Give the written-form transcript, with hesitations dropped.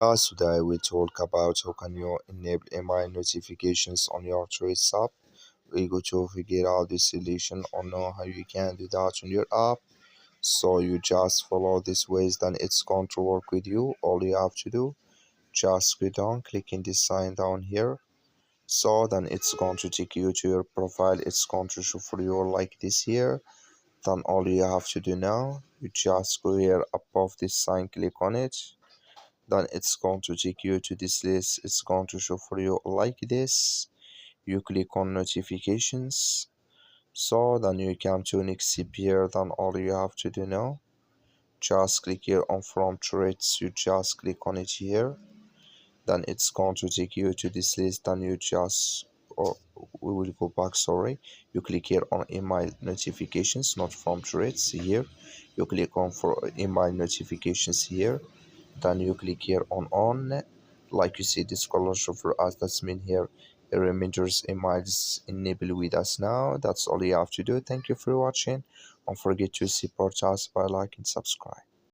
Today we talk about how can you enable email notifications on your Trace app. We go to figure out the solution or know how you can do that on your app. So you just follow these ways, then it's going to work with you. All you have to do, just go down, clicking this sign down here. So then it's going to take you to your profile. It's going to show for you like this here. Then all you have to do now, you just go here above this sign, click on it, then it's going to take you to this list. It's going to show for you like this. You click on notifications, so then you come to next here. Then all you have to do now, just click here on from threads. You just click on it here, then it's going to take you to this list. Then you just, or we will go back, sorry, you click here on email notifications, not from threads here. You click on for email notifications here, then you click here on, like you see this color show for us. That's mean here reminders emails enable with us now. That's all you have to do. Thank you for watching. Don't forget to support us by like and subscribe.